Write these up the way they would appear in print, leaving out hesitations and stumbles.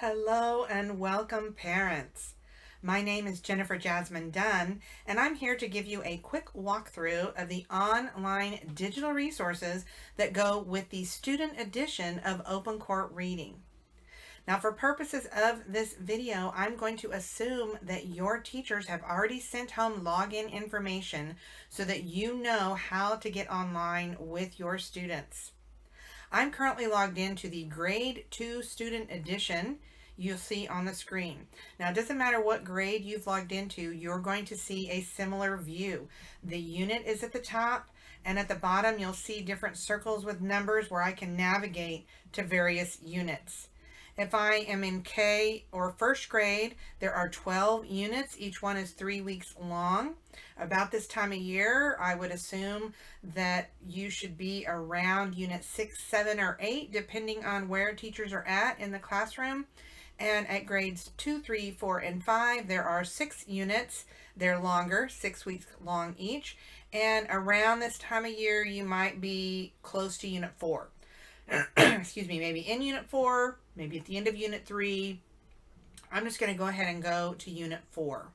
Hello and welcome, parents. My name is Jennifer Jasmine Dunn, and I'm here to give you a quick walkthrough of the online digital resources that go with the student edition of Open Court Reading. Now, for purposes of this video, I'm going to assume that your teachers have already sent home login information so that you know how to get online with your students. I'm currently logged into the Grade 2 Student Edition you'll see on the screen. Now, it doesn't matter what grade you've logged into, you're going to see a similar view. The unit is at the top, and at the bottom you'll see different circles with numbers where I can navigate to various units. If I am in K or first grade, there are 12 units. Each one is 3 weeks long. About this time of year, I would assume that you should be around unit 6, 7, or 8, depending on where teachers are at in the classroom. And at grades 2, 3, 4, and 5, there are 6 units. They're longer, 6 weeks long each. And around this time of year, you might be close to unit 4. Excuse me, maybe in unit 4, maybe at the end of unit 3. I'm just going to go ahead and go to unit 4.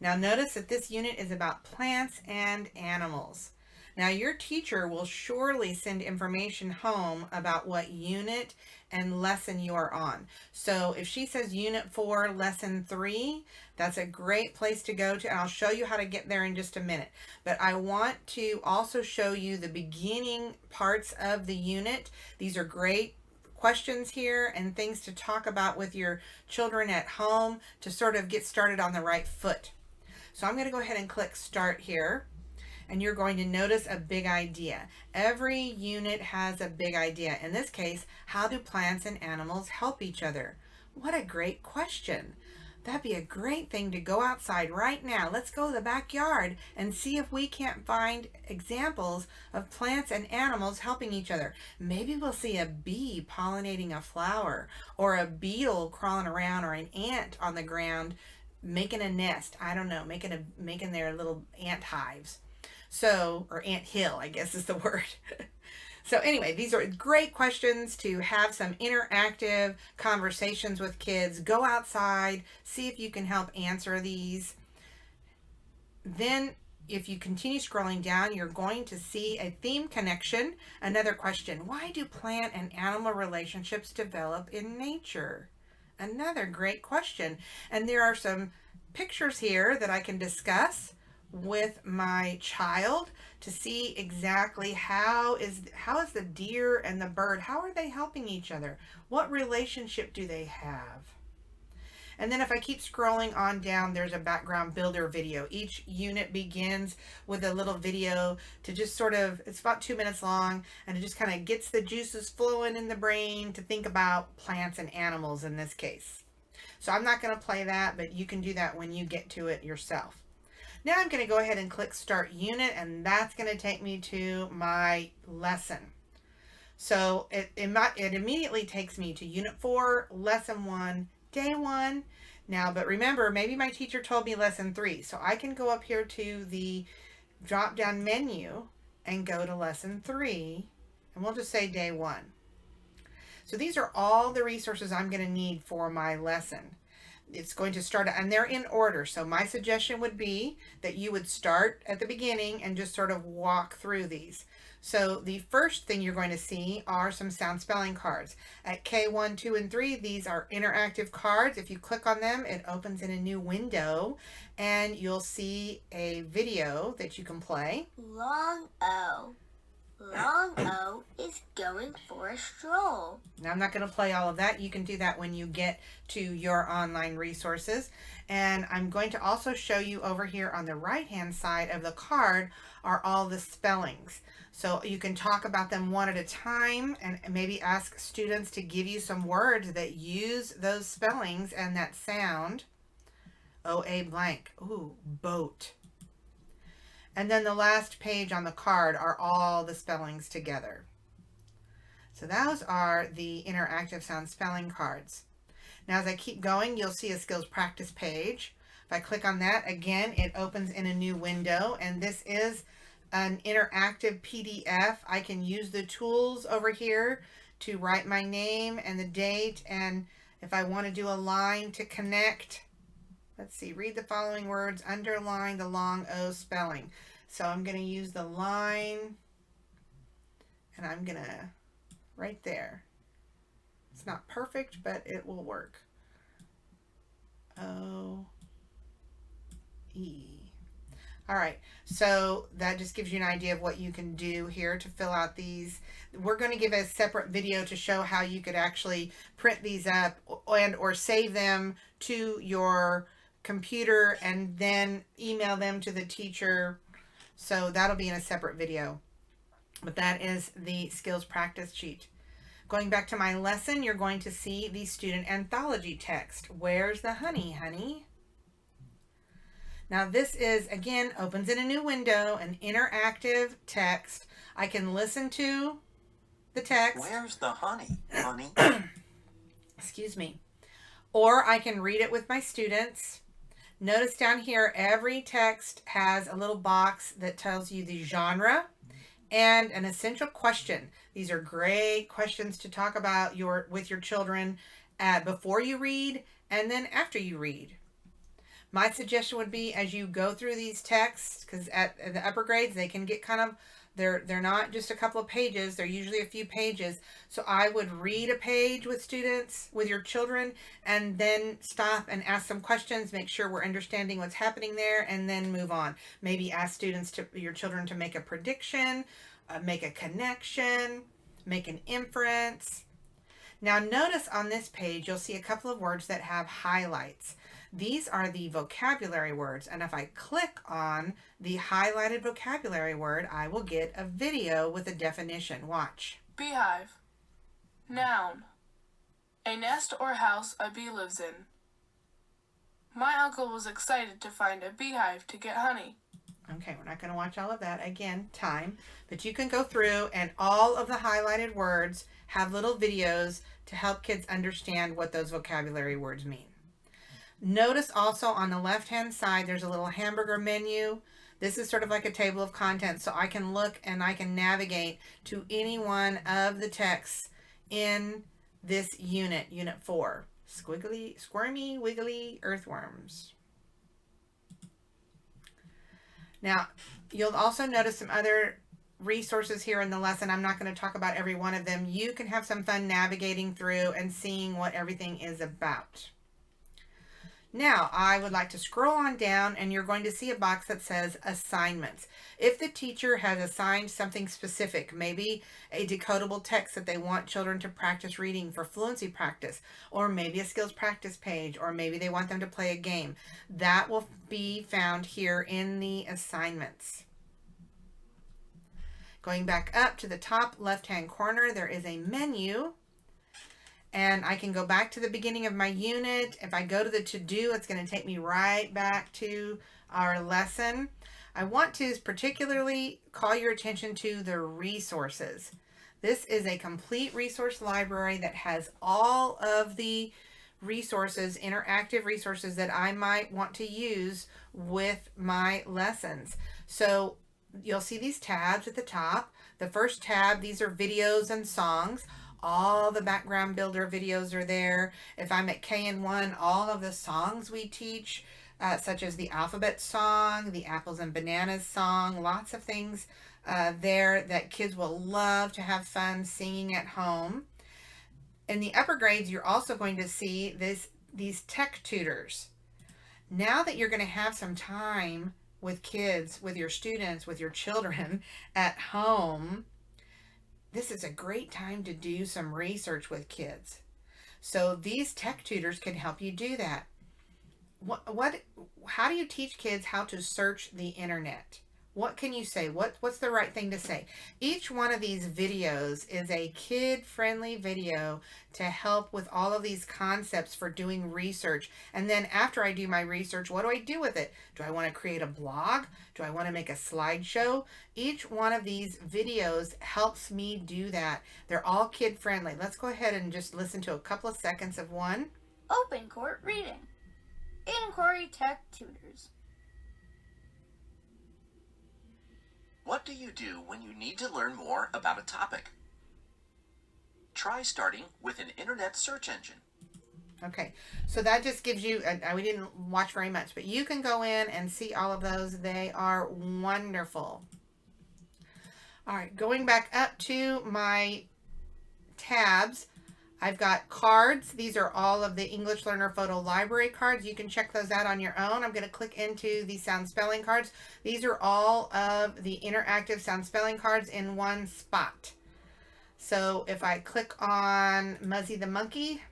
Now notice that this unit is about plants and animals. Now your teacher will surely send information home about what unit and lesson you are on. So if she says unit 4, lesson 3, that's a great place to go to, and I'll show you how to get there in just a minute. But I want to also show you the beginning parts of the unit. These are great questions here and things to talk about with your children at home to sort of get started on the right foot. So I'm going to go ahead and click start here. And you're going to notice a big idea. Every unit has a big idea. In this case, how do plants and animals help each other? What a great question. That'd be a great thing to go outside right now. Let's go to the backyard and see if we can't find examples of plants and animals helping each other. Maybe we'll see a bee pollinating a flower, or a beetle crawling around, or an ant on the ground making a nest. I don't know, making their little ant hives. So, or ant hill, I guess is the word. So anyway, these are great questions to have some interactive conversations with kids. Go outside, see if you can help answer these. Then if you continue scrolling down, you're going to see a theme connection. Another question: why do plant and animal relationships develop in nature? Another great question. And there are some pictures here that I can discuss with my child to see exactly how is the deer and the bird, how are they helping each other? What relationship do they have? And then if I keep scrolling on down, there's a background builder video. Each unit begins with a little video to just sort of, it's about 2 minutes long, and it just kind of gets the juices flowing in the brain to think about plants and animals in this case. So I'm not going to play that, but you can do that when you get to it yourself. Now I'm going to go ahead and click Start Unit, and that's going to take me to my lesson. So it immediately takes me to Unit 4, Lesson 1, Day 1. Now, but remember, maybe my teacher told me Lesson 3, so I can go up here to the drop-down menu and go to Lesson 3, and we'll just say Day 1. So these are all the resources I'm going to need for my lesson. It's going to start, and they're in order. So my suggestion would be that you would start at the beginning and just sort of walk through these. So the first thing you're going to see are some sound spelling cards. At K1, 2, and 3, these are interactive cards. If you click on them, it opens in a new window, and you'll see a video that you can play. Long O. Long O is going for a stroll. Now, I'm not going to play all of that. You can do that when you get to your online resources. And I'm going to also show you over here on the right-hand side of the card are all the spellings. So you can talk about them one at a time and maybe ask students to give you some words that use those spellings and that sound. O-A blank. Ooh, boat. And then the last page on the card are all the spellings together. So those are the interactive sound spelling cards. Now as I keep going, you'll see a skills practice page. If I click on that, again, it opens in a new window, and this is an interactive PDF. I can use the tools over here to write my name and the date, and if I want to do a line to connect, let's see, read the following words, underline the long O spelling. So I'm going to use the line, and I'm going to, right there. It's not perfect, but it will work. O, E. All right, so that just gives you an idea of what you can do here to fill out these. We're going to give a separate video to show how you could actually print these up and or save them to your computer and then email them to the teacher. So that'll be in a separate video. But that is the skills practice sheet. Going back to my lesson, you're going to see the student anthology text. Where's the honey, honey? Now this is, again, opens in a new window, an interactive text. I can listen to the text. Where's the honey, honey? Excuse me. Or I can read it with my students. Notice down here, every text has a little box that tells you the genre and an essential question. These are great questions to talk about with your children before you read and then after you read. My suggestion would be, as you go through these texts, because at the upper grades, they can get kind of, they're not just a couple of pages, they're usually a few pages. So I would read a page with students, with your children, and then stop and ask some questions, make sure we're understanding what's happening there, and then move on. Maybe ask your children to make a prediction, make a connection, make an inference. Now notice on this page, you'll see a couple of words that have highlights. These are the vocabulary words, and if I click on the highlighted vocabulary word, I will get a video with a definition. Watch. Beehive. Noun. A nest or house a bee lives in. My uncle was excited to find a beehive to get honey. Okay, we're not going to watch all of that. Again, time. But you can go through, and all of the highlighted words have little videos to help kids understand what those vocabulary words mean. Notice also on the left-hand side, there's a little hamburger menu. This is sort of like a table of contents, so I can look and I can navigate to any one of the texts in this unit, Unit 4. Squiggly, squirmy, wiggly earthworms. Now, you'll also notice some other resources here in the lesson. I'm not going to talk about every one of them. You can have some fun navigating through and seeing what everything is about. Now, I would like to scroll on down, and you're going to see a box that says assignments. If the teacher has assigned something specific, maybe a decodable text that they want children to practice reading for fluency practice, or maybe a skills practice page, or maybe they want them to play a game, that will be found here in the assignments. Going back up to the top left-hand corner, there is a menu. And I can go back to the beginning of my unit. If I go to the to-do, it's going to take me right back to our lesson. I want to particularly call your attention to the resources. This is a complete resource library that has all of the resources, interactive resources that I might want to use with my lessons. So you'll see these tabs at the top. The first tab, these are videos and songs. All the background builder videos are there. If I'm at KN1, all of the songs we teach, such as the alphabet song, the apples and bananas song, lots of things there that kids will love to have fun singing at home. In the upper grades, you're also going to see these tech tutors. Now that you're going to have some time with kids, with your students, with your children at home, this is a great time to do some research with kids. So these tech tutors can help you do that. How do you teach kids how to search the internet? What can you say? What's the right thing to say? Each one of these videos is a kid-friendly video to help with all of these concepts for doing research. And then after I do my research, what do I do with it? Do I want to create a blog? Do I want to make a slideshow? Each one of these videos helps me do that. They're all kid-friendly. Let's go ahead and just listen to a couple of seconds of one. Open Court Reading. Inquiry Tech Tutors. What do you do when you need to learn more about a topic? Try starting with an internet search engine. Okay, so that just gives you, we didn't watch very much, but you can go in and see all of those. They are wonderful. All right, going back up to my tabs, I've got cards. These are all of the English Learner Photo Library cards. You can check those out on your own. I'm going to click into the sound spelling cards. These are all of the interactive sound spelling cards in one spot. So if I click on Muzzy the Monkey.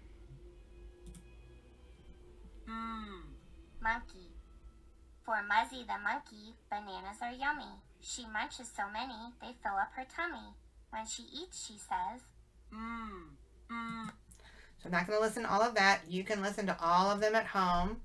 Monkey. For Muzzy the monkey, bananas are yummy. She munches so many, they fill up her tummy. When she eats, she says, So I'm not going to listen to all of that. You can listen to all of them at home.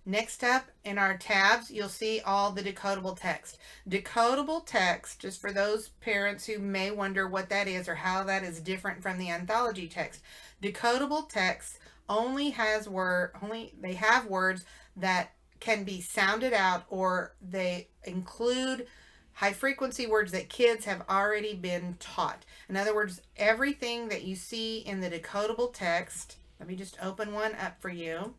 Next up in our tabs, you'll see all the decodable text. Decodable text, just for those parents who may wonder what that is or how that is different from the anthology text. Decodable text only have words that can be sounded out, or they include high frequency words that kids have already been taught. In other words, everything that you see in the decodable text, let me just open one up for you,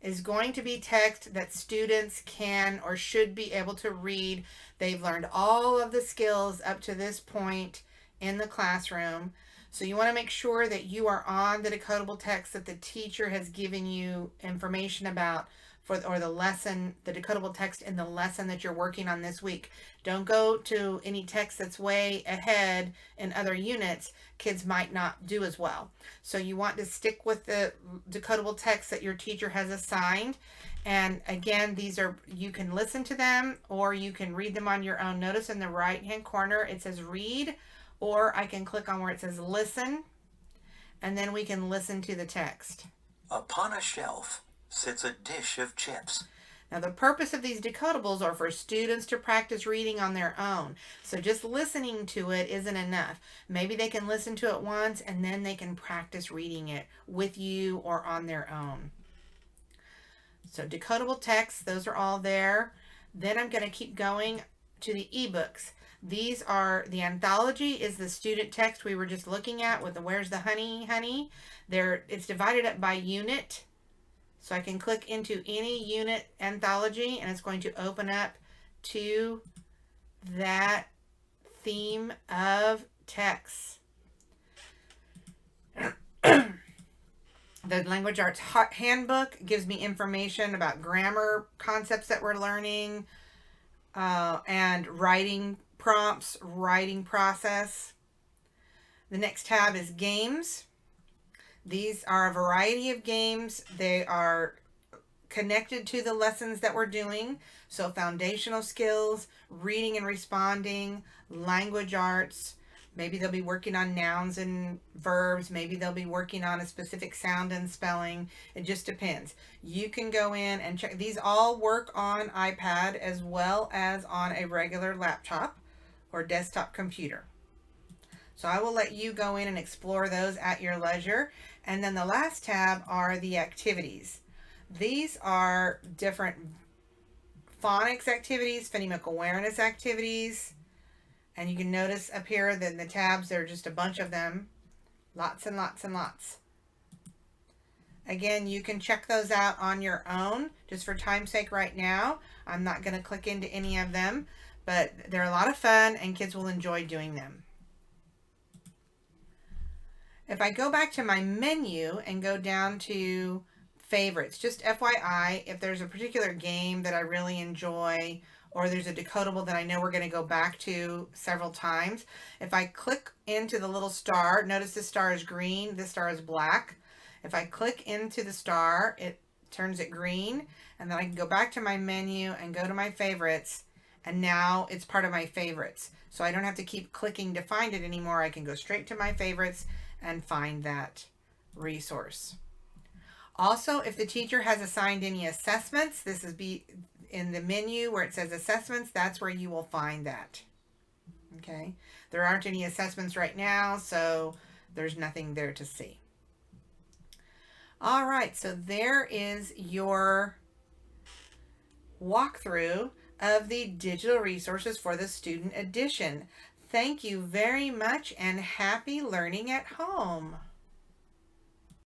is going to be text that students can or should be able to read. They've learned all of the skills up to this point in the classroom. So you want to make sure that you are on the decodable text that the teacher has given you information about or the lesson, the decodable text in the lesson that you're working on this week. Don't go to any text that's way ahead in other units. Kids might not do as well. So you want to stick with the decodable text that your teacher has assigned. And again, these are, you can listen to them or you can read them on your own. Notice in the right hand corner it says read, or I can click on where it says listen, and then we can listen to the text. Upon a shelf sits a dish of chips. Now the purpose of these decodables are for students to practice reading on their own. So just listening to it isn't enough. Maybe they can listen to it once and then they can practice reading it with you or on their own. So decodable text, those are all there. Then I'm going to keep going to the ebooks. These are, the anthology is the student text we were just looking at with the where's the honey, honey. It's divided up by unit. So I can click into any unit anthology and it's going to open up to that theme of text. The Language Arts Handbook gives me information about grammar concepts that we're learning and writing prompts, writing process. The next tab is games. These are a variety of games. They are connected to the lessons that we're doing. So foundational skills, reading and responding, language arts. Maybe they'll be working on nouns and verbs. Maybe they'll be working on a specific sound and spelling. It just depends. You can go in and check. These all work on iPad as well as on a regular laptop or desktop computer. So I will let you go in and explore those at your leisure. And then the last tab are the activities. These are different phonics activities, phonemic awareness activities. And you can notice up here that in the tabs, there are just a bunch of them. Lots and lots and lots. Again, you can check those out on your own. Just for time's sake right now, I'm not going to click into any of them. But they're a lot of fun and kids will enjoy doing them. If I go back to my menu and go down to favorites, just FYI, if there's a particular game that I really enjoy or there's a decodable that I know we're going to go back to several times, if I click into the little star, notice this star is green, this star is black. If I click into the star, it turns it green, and then I can go back to my menu and go to my favorites, and now it's part of my favorites. So I don't have to keep clicking to find it anymore. I can go straight to my favorites and find that resource. Also, if the teacher has assigned any assessments, this is in the menu where it says assessments, that's where you will find that. Okay, there aren't any assessments right now, so there's nothing there to see. All right, so there is your walkthrough of the digital resources for the student edition. Thank you very much and happy learning at home.